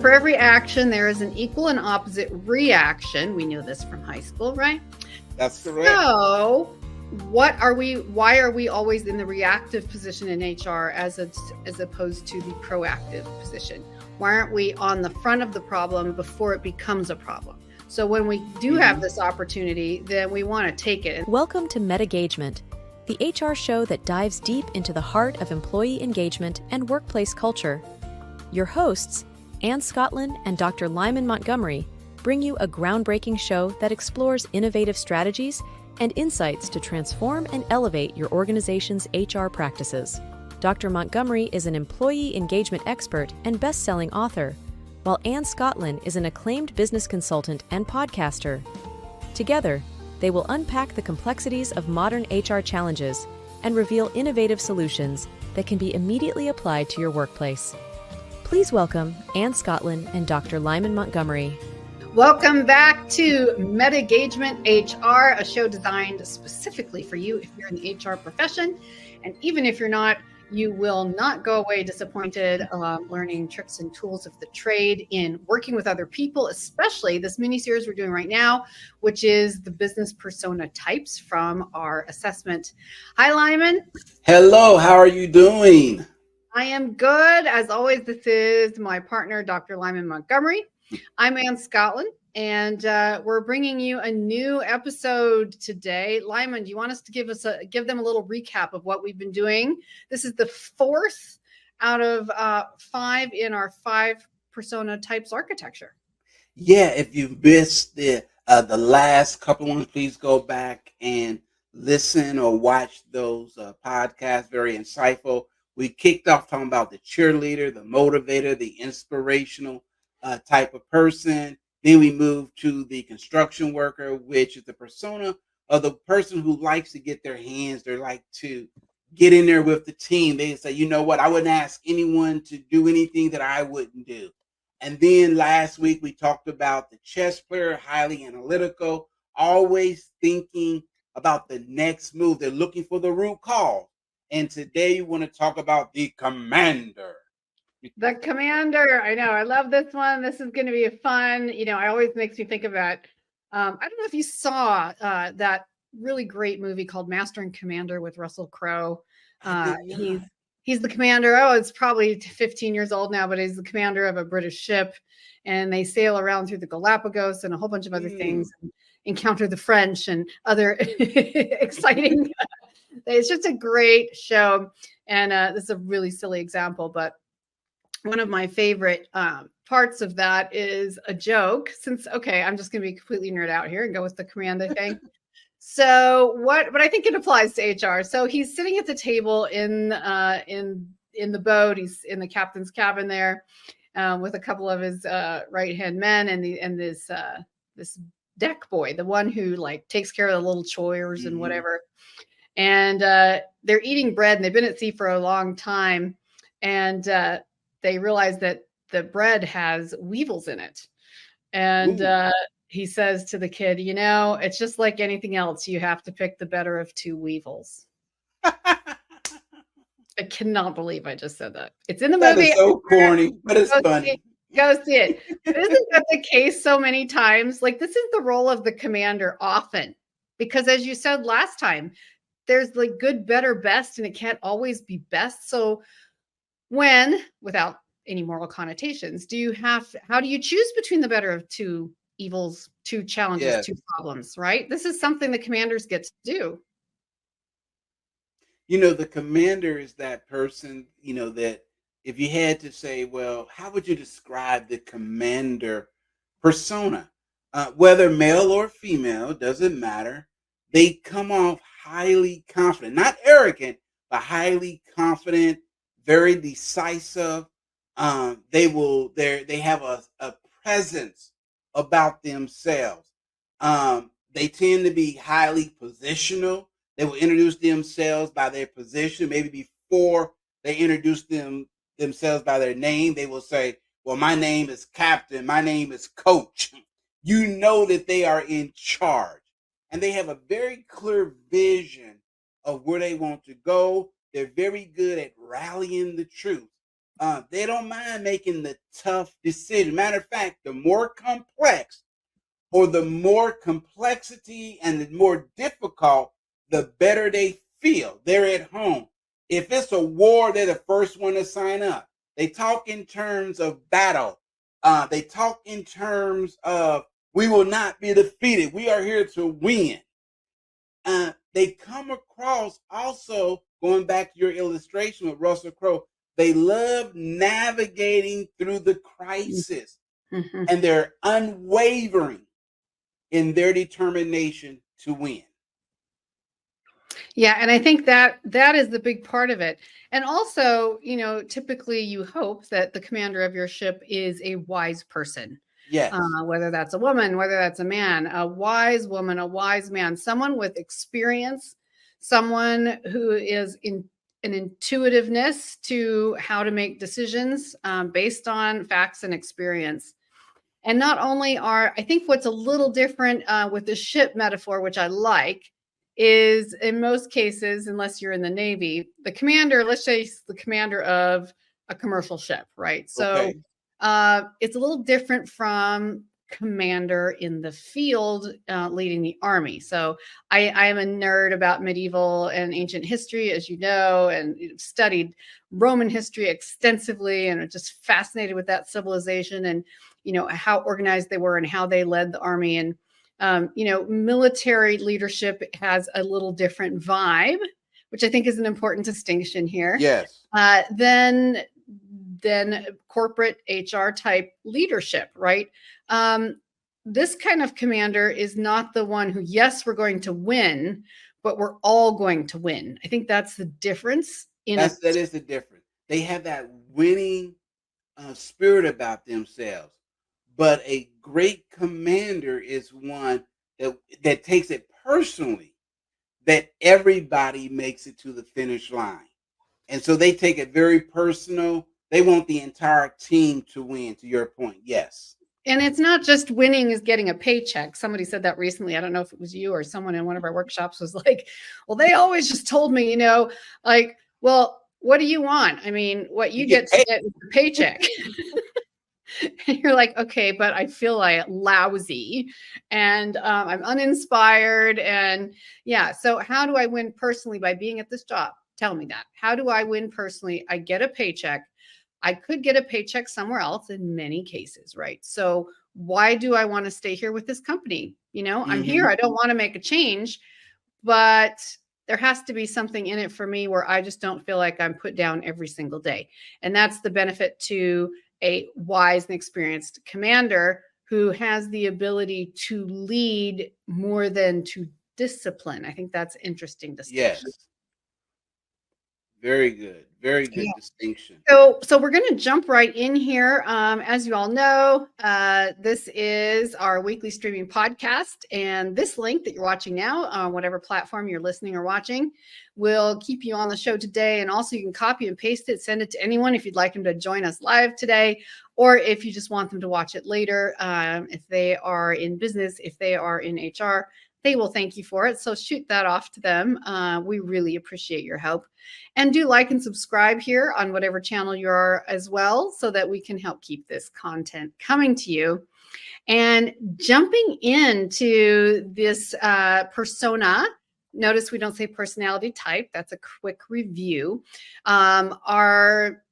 for every action, there is an equal and opposite reaction. We knew this from high school, right? That's correct. So, why are we always in the reactive position in HR as opposed to the proactive position? Why aren't we on the front of the problem before it becomes a problem? So when we do have this opportunity, then we want to take it. Welcome to MetaGagement, the HR show that dives deep into the heart of employee engagement and workplace culture. Your hosts, Ann Scottlin and Dr. Lyman Montgomery, bring you a groundbreaking show that explores innovative strategies and insights to transform and elevate your organization's HR practices. Dr. Montgomery is an employee engagement expert and best-selling author, while Ann Scottlin is an acclaimed business consultant and podcaster. Together, they will unpack the complexities of modern HR challenges and reveal innovative solutions that can be immediately applied to your workplace. Please welcome Ann Scottlin and Dr. Lyman Montgomery. Welcome back to MetaGagement-HR, a show designed specifically for you if you're in the HR profession. And even if you're not, you will not go away disappointed learning tricks and tools of the trade in working with other people, especially this mini-series we're doing right now, which is the business persona types from our assessment. Hi, Lyman. Hello, how are you doing? I am good. As always, this is my partner, Dr. Lyman Montgomery. I'm Ann Scottlin, and we're bringing you a new episode today. Lyman, do you want us to give them a little recap of what we've been doing? This is the fourth out of 5 in our 5 persona types architecture. Yeah, if you missed the last couple ones, please go back and listen or watch those podcasts. Very insightful. We kicked off talking about the cheerleader, the motivator, the inspirational type of person. Then we moved to the construction worker, which is the persona of the person who likes to get their hands. They like to get in there with the team. They say, you know what, I wouldn't ask anyone to do anything that I wouldn't do. And then last week we talked about the chess player, highly analytical, always thinking about the next move. They're looking for the root cause. And today we want to talk about the commander. The commander. I know. I love this one. This is going to be fun. You know, it always makes me think about, I don't know if you saw that really great movie called Master and Commander with Russell Crowe. He's the commander. Oh, it's probably 15 years old now, but he's the commander of a British ship. And they sail around through the Galapagos and a whole bunch of other things, and encounter the French and other exciting. It's just a great show. And this is a really silly example, but one of my favorite parts of that is a joke. I'm just going to be completely nerd out here and go with the commander thing. So but I think it applies to HR. So he's sitting at the table in the boat. He's in the captain's cabin there with a couple of his right-hand men and this deck boy, the one who like takes care of the little chores and whatever. And they're eating bread, and they've been at sea for a long time. And they realize that the bread has weevils in it. And he says to the kid, you know, it's just like anything else. You have to pick the better of 2 weevils. I cannot believe I just said that. It's in the movie. That is so corny, but it's funny. Go see it. But isn't that the case so many times? Like, this is the role of the commander often. Because as you said last time, there's like good, better, best, and it can't always be best. So without any moral connotations, how do you choose between the better of 2 evils, 2 challenges, 2 problems, right? This is something the commanders get to do. You know, the commander is that person, you know, that if you had to say, well, how would you describe the commander persona? Whether male or female, doesn't matter. They come off highly confident, not arrogant, but highly confident, very decisive. They have a presence about themselves. They tend to be highly positional. They will introduce themselves by their position. Maybe before they introduce themselves by their name, they will say, well, my name is Captain. My name is Coach. You know that they are in charge. And they have a very clear vision of where they want to go. They're very good at rallying the troops. They don't mind making the tough decision. Matter of fact, the more complex or the more complexity and the more difficult, the better they feel. They're at home. If it's a war, they're the first one to sign up. They talk in terms of battle. They talk in terms of we will not be defeated. We are here to win. They come across also, going back to your illustration with Russell Crowe, they love navigating through the crisis, Mm-hmm. and they're unwavering in their determination to win. Yeah, and I think that is the big part of it. And also, typically you hope that the commander of your ship is a wise person. Yes. Whether that's a woman, whether that's a man, a wise woman, a wise man, someone with experience, someone who is in an intuitiveness to how to make decisions based on facts and experience. And not only I think what's a little different with the ship metaphor, which I like, is in most cases, unless you're in the Navy, the commander, let's say he's the commander of a commercial ship, right? So Okay. it's a little different from commander in the field leading the army. So I am a nerd about medieval and ancient history, as you know, and studied Roman history extensively, and just fascinated with that civilization and how organized they were and how they led the army. And military leadership has a little different vibe, which I think is an important distinction here. Yes. Then corporate HR type leadership, right? This kind of commander is not the one who, yes, we're going to win, but we're all going to win. I think that's the difference. That is the difference. They have that winning spirit about themselves. But a great commander is one that takes it personally, that everybody makes it to the finish line. And so they take it very personal. They want the entire team to win, to your point. Yes. And it's not just winning is getting a paycheck. Somebody said that recently. I don't know if it was you or someone in one of our workshops was like, well, they always just told me, well, what do you want? I mean, what you get to get is a paycheck. And you're like, okay, but I feel like lousy and I'm uninspired. And yeah, so how do I win personally by being at this job? Tell me that. How do I win personally? I get a paycheck. I could get a paycheck somewhere else in many cases, right? So why do I want to stay here with this company? I'm here. I don't want to make a change, but there has to be something in it for me where I just don't feel like I'm put down every single day. And that's the benefit to a wise and experienced commander who has the ability to lead more than to discipline. I think that's interesting distinction. Yes. Very good. Very good distinction. So we're going to jump right in here. As you all know, this is our weekly streaming podcast. And this link that you're watching now, on whatever platform you're listening or watching, will keep you on the show today. And also you can copy and paste it, send it to anyone if you'd like them to join us live today, or if you just want them to watch it later. If they are in business, if they are in HR, they will thank you for it. So shoot that off to them. We really appreciate your help. And do like and subscribe here on whatever channel you are as well, so that we can help keep this content coming to you. And jumping into this persona, notice we don't say personality type. That's a quick review. Our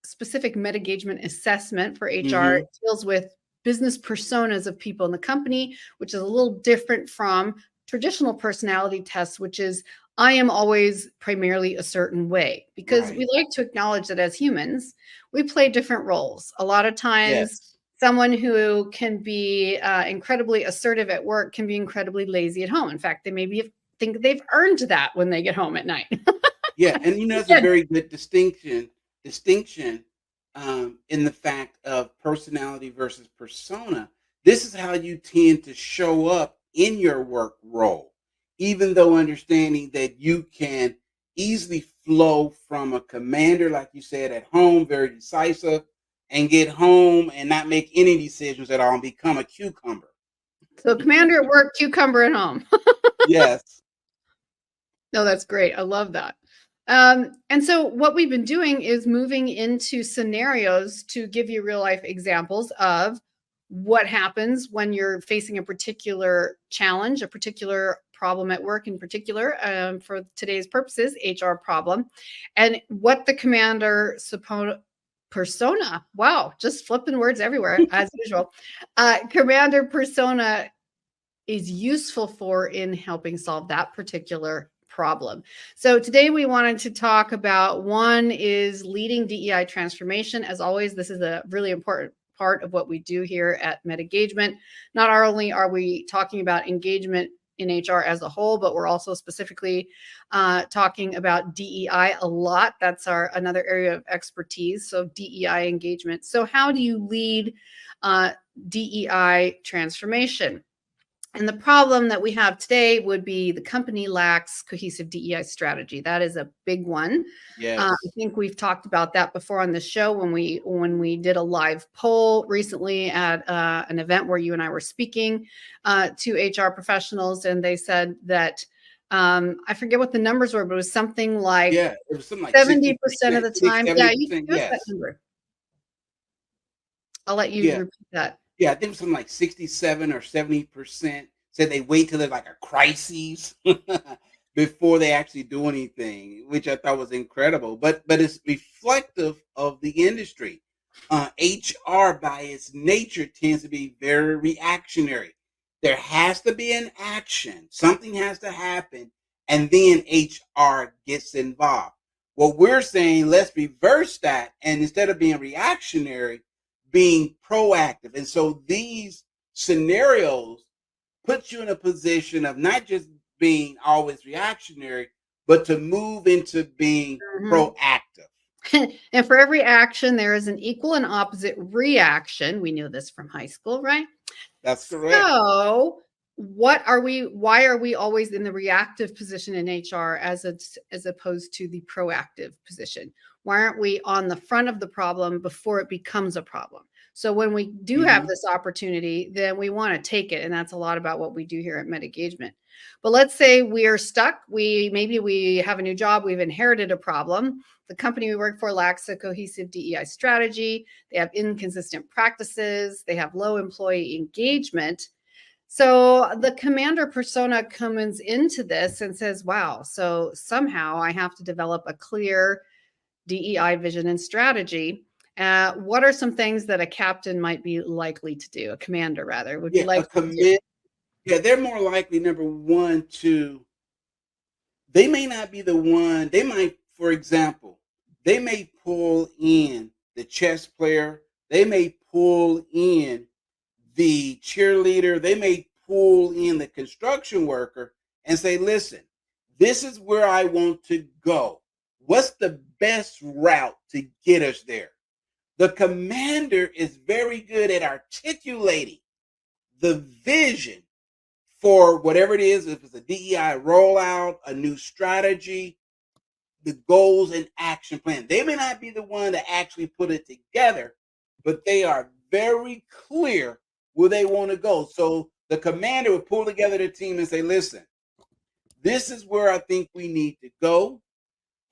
specific MetaGagement assessment for HR deals with business personas of people in the company, which is a little different from traditional personality tests, which is I am always primarily a certain way, because we like to acknowledge that as humans, we play different roles. A lot of times, someone who can be incredibly assertive at work can be incredibly lazy at home. In fact, they maybe think they've earned that when they get home at night. Yeah, and it's a very good distinction in the fact of personality versus persona. This is how you tend to show up in your work role, even though understanding that you can easily flow from a commander, like you said, at home, very decisive, and get home and not make any decisions at all and become a cucumber. So commander at work, cucumber at home. Yes. No, that's great. I love that. And so what we've been doing is moving into scenarios to give you real life examples of what happens when you're facing a particular challenge, a particular problem at work in particular, for today's purposes, HR problem, and what the commander persona, wow, just flipping words everywhere as usual, commander persona is useful for in helping solve that particular problem. So today we wanted to talk about, one is leading DEI transformation. As always, this is a really important part of what we do here at MetaGagement. Not only are we talking about engagement in HR as a whole, but we're also specifically talking about DEI a lot. That's another area of expertise. So DEI engagement. So how do you lead DEI transformation? And the problem that we have today would be the company lacks cohesive DEI strategy. That is a big one. I Yes. think we've talked about that before on the show when we did a live poll recently at an event where you and I were speaking to HR professionals, and they said that I forget what the numbers were, but it was something like Yeah. It was something like 70% of the 60%, time. Yeah, you can 70%. give us that Yes. number. I'll let you Yeah. repeat that. Yeah. I think something like 67 or 70% said they wait till there's like a crisis before they actually do anything, which I thought was incredible. But it's reflective of the industry. HR by its nature tends to be very reactionary. There has to be an action, something has to happen, and then HR gets involved. What we're saying, let's reverse that, and instead of being reactionary, being proactive. And so these scenarios puts you in a position of not just being always reactionary, but to move into being Mhm. proactive. And for every action, there is an equal and opposite reaction. We knew this from high school, right? That's correct. So, why are we always in the reactive position in HR as opposed to the proactive position? Why aren't we on the front of the problem before it becomes a problem? So when we do have Hmm. this opportunity, then we want to take it. And that's a lot about what we do here at MetaGagement. But let's say we are stuck. Maybe we have a new job, we've inherited a problem. The company we work for lacks a cohesive DEI strategy. They have inconsistent practices. They have low employee engagement. So the commander persona comes into this and says, wow, so somehow I have to develop a clear DEI vision and strategy. What are some things that a captain might be likely to do, a commander rather, would be Yeah, a likely to do? commit. Yeah, they're more likely, number one, to they may not be the one. They might, for example, they may pull in the chess player. They may pull in the cheerleader. They may pull in the construction worker and say, listen, this is where I want to go. What's the best route to get us there? The commander is very good at articulating the vision for whatever it is, if it's a DEI rollout, a new strategy, the goals and action plan. They may not be the one to actually put it together, but they are very clear where they want to go. So the commander would pull together the team and say, listen, this is where I think we need to go.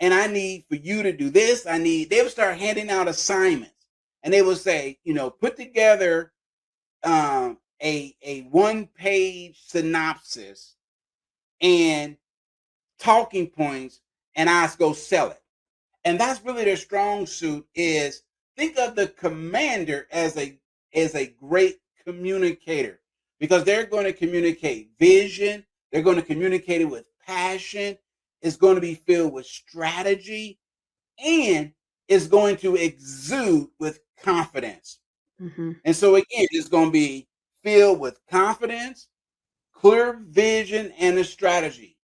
And I need for you to do this. They would start handing out assignments and they would say, put together a one-page synopsis and talking points, and I go sell it. And that's really their strong suit. Is think of the commander as a great communicator because they're going to communicate vision. They're going to communicate it with passion. It's going to be filled with strategy, and it's going to exude with confidence. Mhm. And so again, it's going to be filled with confidence, clear vision, and a strategy.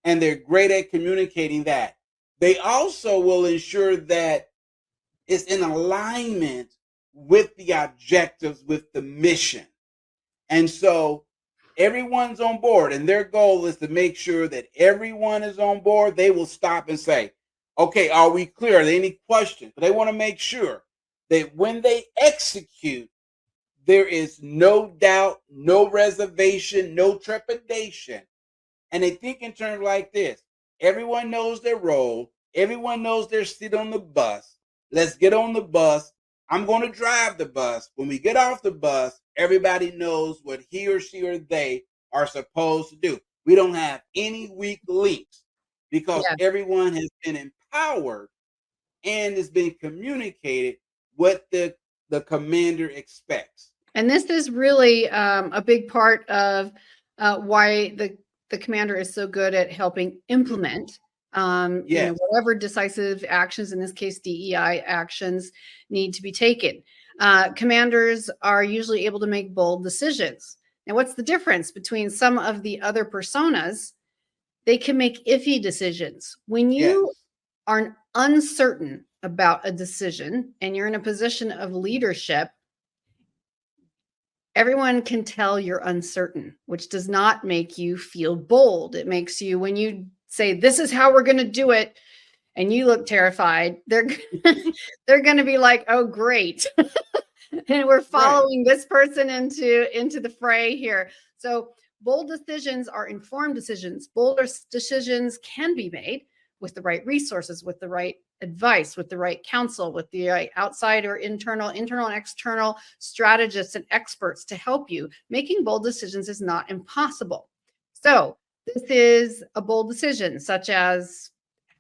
And they're great at communicating that. They also will ensure that it's in alignment with the objectives, with the mission. And so everyone's on board, and their goal is to make sure that everyone is on board. They will stop and say, okay, are we clear? Are there any questions? But they want to make sure that when they execute, there is no doubt, no reservation, no trepidation. And they think in terms like this. Everyone knows their role. Everyone knows their seat on the bus. Let's get on the bus. I'm going to drive the bus. When we get off the bus, everybody knows what he or she or they are supposed to do. We don't have any weak links because Yeah. everyone has been empowered and it's been communicated what the commander expects. And this is really a big part of why the commander is so good at helping implement Yes. whatever decisive actions, in this case DEI actions, need to be taken. Commanders are usually able to make bold decisions. Now, what's the difference between some of the other personas? They can make iffy decisions. When you Yes. are uncertain about a decision and you're in a position of leadership, everyone can tell you're uncertain, which does not make you feel bold. It makes you, when you say, this is how we're going to do it, and you look terrified, they're going to be like, oh, great. And we're following this person into the fray here. So bold decisions are informed decisions. Bolder decisions can be made with the right resources, with the right advice, with the right counsel, with the right outside or internal and external strategists and experts to help you. Making bold decisions is not impossible. So this is a bold decision, such as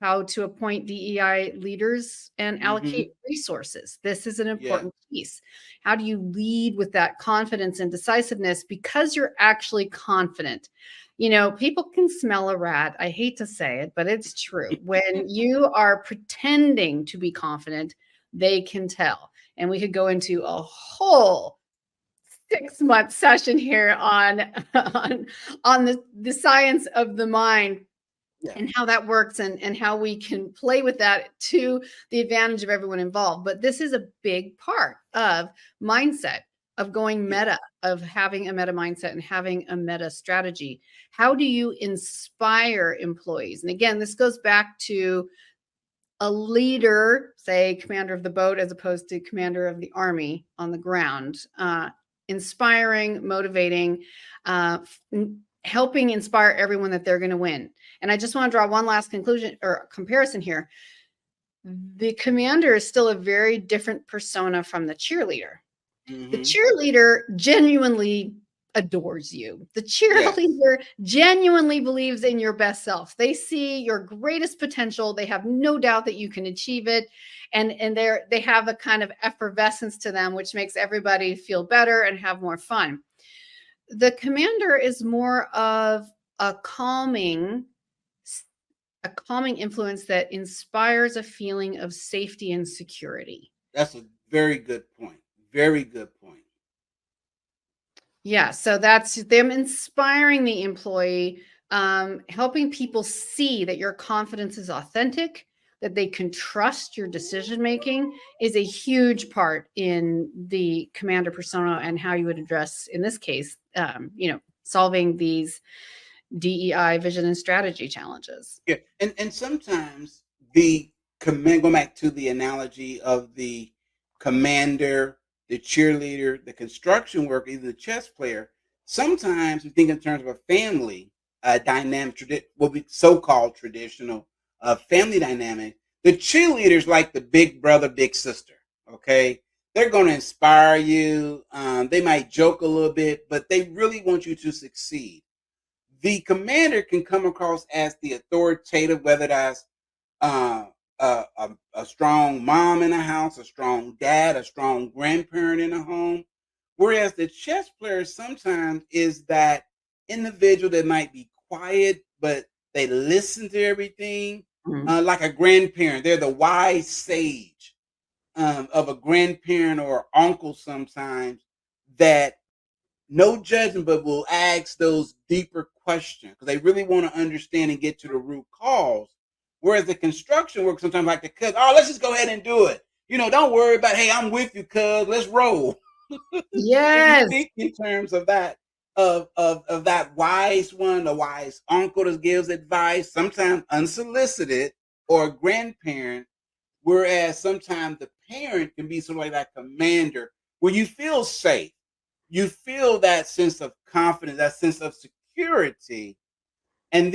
how to appoint DEI leaders and allocate resources. This is an important piece. How do you lead with that confidence and decisiveness because you're actually confident? People can smell a rat. I hate to say it, but it's true. When you are pretending to be confident, they can tell. And we could go into a whole 6-month session here on the science of the mind. Yeah. And how that works and how we can play with that to the advantage of everyone involved. But this is a big part of mindset, of going meta, of having a meta mindset and having a meta strategy. How do you inspire employees? And again, this goes back to a leader, say commander of the boat, as opposed to commander of the army on the ground, inspiring, motivating, helping inspire everyone that they're going to win. And I just want to draw one last conclusion or comparison here. The commander is still a very different persona from the cheerleader. The cheerleader genuinely adores you. The cheerleader genuinely believes in your best self. They see your greatest potential. They have no doubt that you can achieve it. And they have a kind of effervescence to them, which makes everybody feel better and have more fun. The commander is more of a calming influence that inspires a feeling of safety and security. That's a very good point. Very good point. Yeah, so that's them inspiring the employee, helping people see that your confidence is authentic, that they can trust your decision making, is a huge part in the commander persona and how you would address, in this case, solving these DEI vision and strategy challenges. Yeah, and sometimes the command, go back to the analogy of the commander, the cheerleader, the construction worker, even the chess player. Sometimes we think in terms of a family dynamic, what we so-called traditional family dynamic. The cheerleaders like the big brother, big sister. Okay, they're going to inspire you. They might joke a little bit, but they really want you to succeed. The commander can come across as the authoritative, whether that's a strong mom in a house, a strong dad, a strong grandparent in a home. Whereas the chess player sometimes is that individual that might be quiet, but they listen to everything, like a grandparent. They're the wise sage of a grandparent or uncle sometimes that no judgment, but will ask those deeper questions because they really want to understand and get to the root cause. Whereas the construction work sometimes like the cuz, oh, let's just go ahead and do it. Don't worry about, hey, I'm with you, cuz, let's roll. Yes. If you think in terms of that, of that wise one, the wise uncle that gives advice, sometimes unsolicited, or a grandparent, whereas sometimes the parent can be sort of like that commander where you feel safe. You feel that sense of confidence, that sense of security. And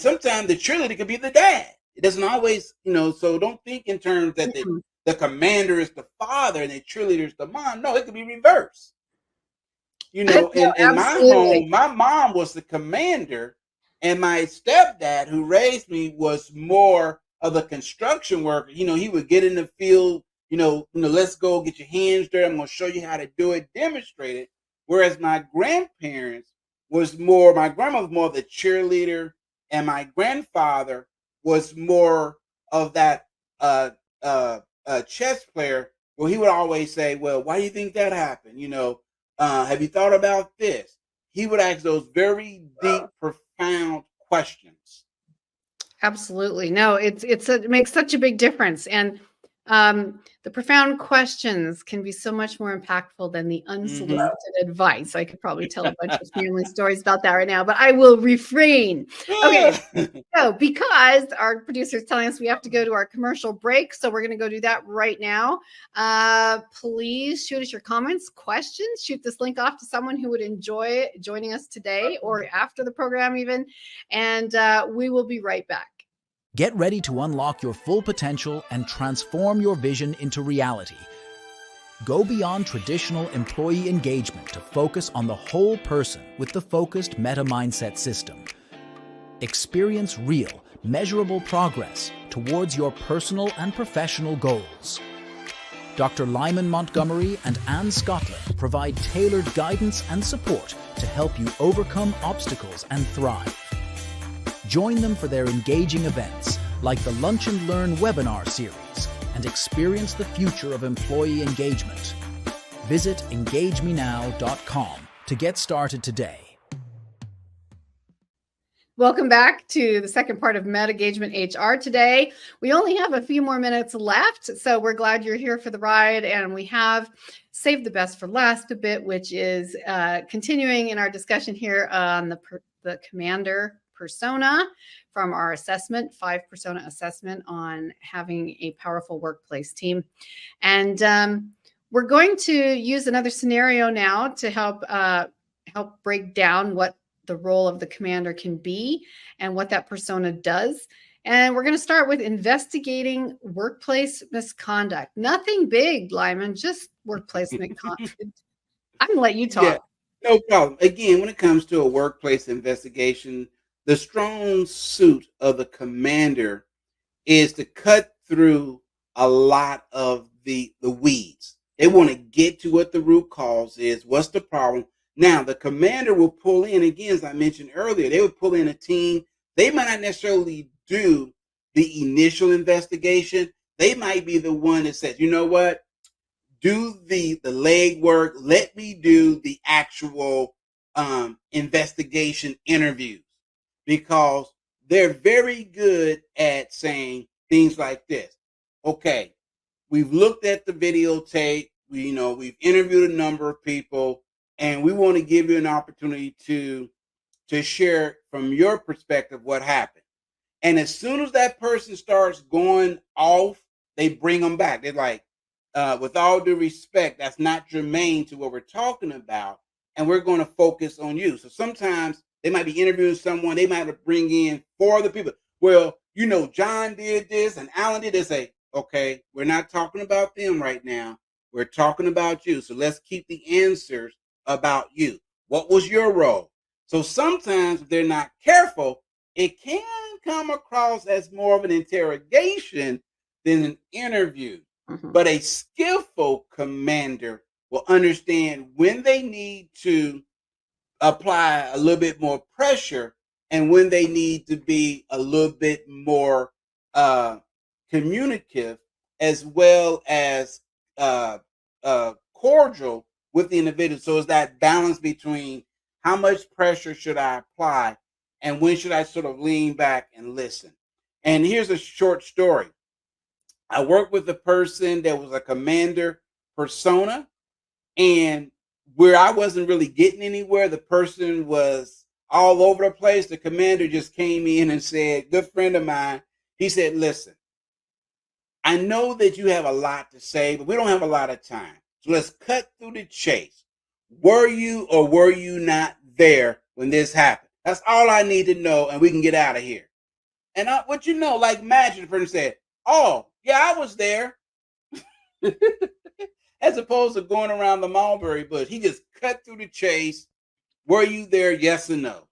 sometimes the cheerleader could be the dad. It doesn't always, so don't think in terms that Mhm. the commander is the father and the cheerleader is the mom. No, it could be reversed. No, In my absolutely. home, my mom was the commander, and my stepdad, who raised me, was more of the construction worker. He would get in the field. Let's go get your hands dirty. I'm gonna show you how to do it, demonstrate it. Whereas my grandparents was more. My grandma was more of the cheerleader, and my grandfather was more of that chess player. Where he would always say, "Well, why do you think that happened?" Have you thought about this? He would ask those very deep, profound questions. Absolutely. No, it makes such a big difference. And the profound questions can be so much more impactful than the unsolicited Mhm. advice. I could probably tell a bunch of family stories about that right now, but I will refrain. Okay. So, because our producer is telling us we have to go to our commercial break, so we're going to go do that right now. Please shoot us your comments, questions. Shoot this link off to someone who would enjoy joining us today or after the program, even. And we will be right back. Get ready to unlock your full potential and transform your vision into reality. Go beyond traditional employee engagement to focus on the whole person with the focused Meta Mindset system. Experience real, measurable progress towards your personal and professional goals. Dr. Lyman Montgomery and Ann Scottlin provide tailored guidance and support to help you overcome obstacles and thrive. Join them for their engaging events like the Lunch and Learn webinar series and experience the future of employee engagement. Visit engagemenow.com to get started today. Welcome back to the second part of MetaGagement-HR today. We only have a few more minutes left, so we're glad you're here for the ride. And we have saved the best for last a bit, which is continuing in our discussion here on the commander persona from our assessment, 5-persona assessment on having a powerful workplace team. And we're going to use another scenario now to help break down what the role of the commander can be and what that persona does. And we're going to start with investigating workplace misconduct. Nothing big, Lyman, just workplace misconduct. I'm going to let you talk. Yeah, no problem. Again, when it comes to a workplace investigation, the strong suit of the commander is to cut through a lot of the weeds. They want to get to what the root cause is. What's the problem? Now, the commander will pull in, again, as I mentioned earlier, they would pull in a team. They might not necessarily do the initial investigation. They might be the one that says, you know what? Do the legwork. Let me do the actual investigation interviews, because they're very good at saying things like this. Okay, we've looked at the videotape. We've interviewed a number of people, and we want to give you an opportunity to share from your perspective what happened. And as soon as that person starts going off, they bring them back. They're like, with all due respect, that's not germane to what we're talking about, and we're going to focus on you. So sometimes they might be interviewing someone, they might bring in 4 other people. Well, John did this and Alan did this. Say, okay, we're not talking about them right now. We're talking about you. So let's keep the answers about you. What was your role? So sometimes if they're not careful, it can come across as more of an interrogation than an interview. Mhm. But a skillful commander will understand when they need to apply a little bit more pressure and when they need to be a little bit more communicative, as well as cordial with the individual. So it's that balance between how much pressure should I apply and when should I sort of lean back and listen. And here's a short story. I worked with a person that was a commander persona, and where I wasn't really getting anywhere, the person was all over the place. The commander just came in and said, good friend of mine, he said, listen, I know that you have a lot to say, but we don't have a lot of time. So let's cut through the chase. Were you or were you not there when this happened? That's all I need to know, and we can get out of here. And like magic, the person said, "Oh, yeah, I was there," as opposed to going around the mulberry bush. He just cut through the chase. Were you there? Yes or no?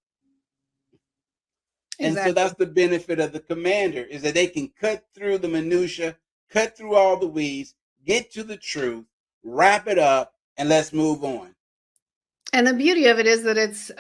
And so Exactly. that's the benefit of the commander, is that they can cut through the minutia, cut through all the weeds, get to the truth, wrap it up, and let's move on. And the beauty of it is that it's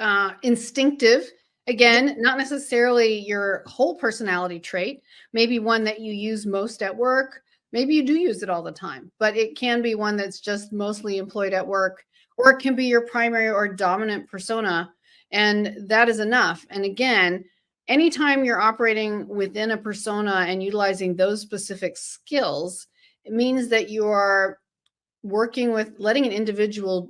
instinctive. Again, not necessarily your whole personality trait, maybe one that you use most at work. Maybe you do use it all the time, but it can be one that's just mostly employed at work, or it can be your primary or dominant persona. And that is enough. And again, anytime you're operating within a persona and utilizing those specific skills, it means that you are working with letting an individual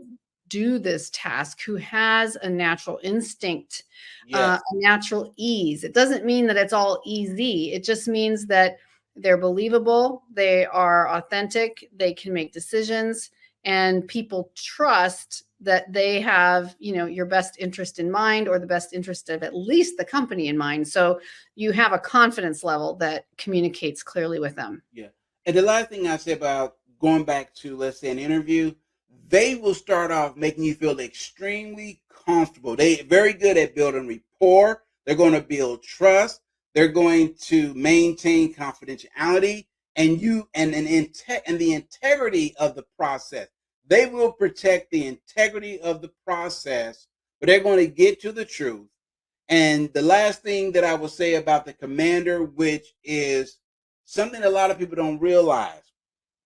do this task who has a natural instinct, Yes. a natural ease. It doesn't mean that it's all easy. It just means that they're believable, they are authentic, they can make decisions, and people trust that they have, your best interest in mind, or the best interest of at least the company in mind. So you have a confidence level that communicates clearly with them. Yeah. And the last thing I say about going back to, let's say, an interview, they will start off making you feel extremely comfortable. They're very good at building rapport. They're going to build trust. They're going to maintain confidentiality and the integrity of the process. They will protect the integrity of the process, but they're going to get to the truth. And the last thing that I will say about the commander, which is something a lot of people don't realize,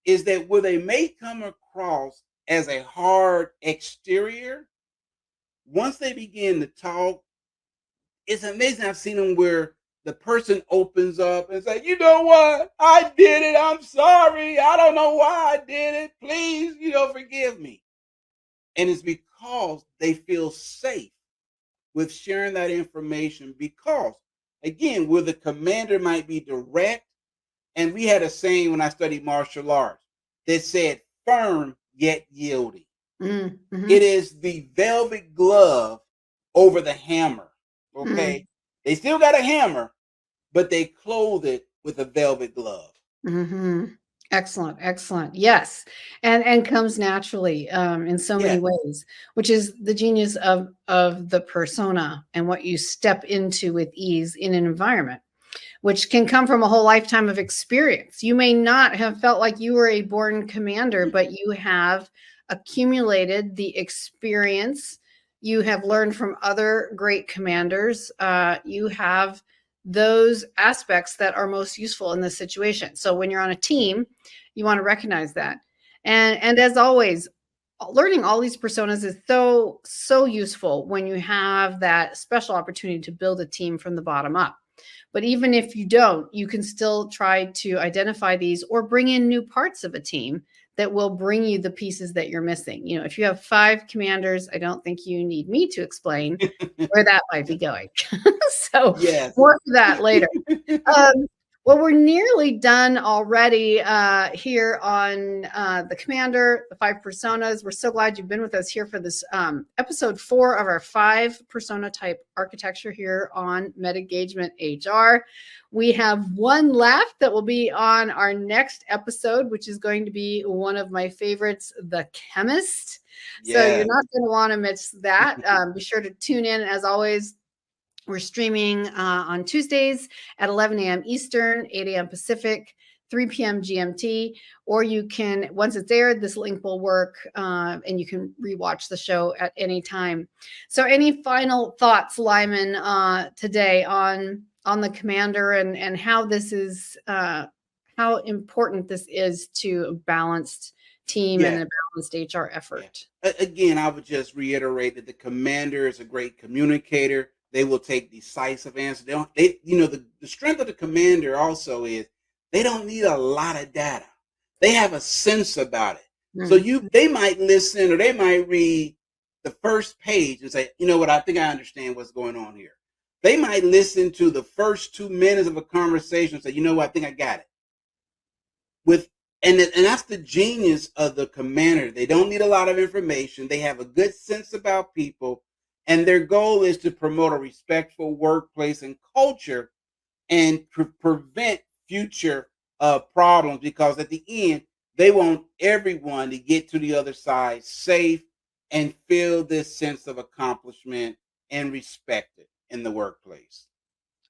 is that where they may come across as a hard exterior, once they begin to talk, it's amazing. I've seen them where the person opens up and say, "You know what? I did it. I'm sorry. I don't know why I did it. Please, forgive me." And it's because they feel safe with sharing that information, because, again, where the commander might be direct. And we had a saying when I studied martial arts that said, "Firm yet yielding." Mm-hmm. It is the velvet glove over the hammer. Okay. Mm. They still got a hammer, but they clothe it with a velvet glove. Mm-hmm. Excellent, excellent. Yes, and comes naturally in so many Yes. ways, which is the genius of the persona and what you step into with ease in an environment, which can come from a whole lifetime of experience. You may not have felt like you were a born commander, but you have accumulated the experience. You have learned from other great commanders. You have those aspects that are most useful in this situation. So when you're on a team, you want to recognize that. And as always, learning all these personas is so useful when you have that special opportunity to build a team from the bottom up. But even if you don't, you can still try to identify these or bring in new parts of a team that will bring you the pieces that you're missing. If you have 5 commanders, I don't think you need me to explain where that might be going. So Yes. more of that later. Well, we're nearly done already here on the Commander, the 5 personas. We're so glad you've been with us here for this episode 4 of our 5 persona type architecture here on MetaGagement-HR. We have one left that will be on our next episode, which is going to be one of my favorites, the chemist. So you're not going to want to miss that. Be sure to tune in. As always, we're streaming on Tuesdays at 11 a.m. Eastern, 8 a.m. Pacific, 3 p.m. GMT, or you can, once it's aired, this link will work and you can rewatch the show at any time. So any final thoughts, Lyman, today on the commander and how this is, how important this is to a balanced team and a balanced HR effort? Yeah. Again, I would just reiterate that the commander is a great communicator. They will take decisive answers. The strength of the commander also is they don't need a lot of data. They have a sense about it. Mm-hmm. So they might listen or they might read the first page and say, "You know what, I think I understand what's going on here." They might listen to the first 2 minutes of a conversation and say, "You know what, I think I got it." And that's the genius of the commander. They don't need a lot of information. They have a good sense about people. And their goal is to promote a respectful workplace and culture and prevent future problems, because at the end, they want everyone to get to the other side safe and feel this sense of accomplishment and respected in the workplace.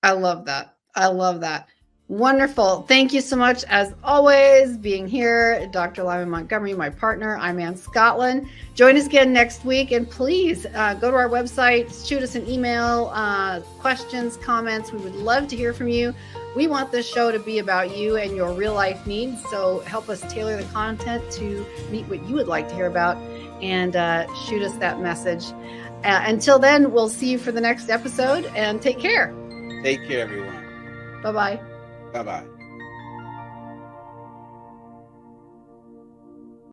I love that. I love that. Wonderful. Thank you so much, as always, being here. Dr. Lyman Montgomery, my partner. I'm Ann Scottlin. Join us again next week. And please go to our website, shoot us an email, questions, comments. We would love to hear from you. We want this show to be about you and your real life needs. So help us tailor the content to meet what you would like to hear about, and shoot us that message. Until then, we'll see you for the next episode, and take care. Take care, everyone. Bye-bye. Bye-bye.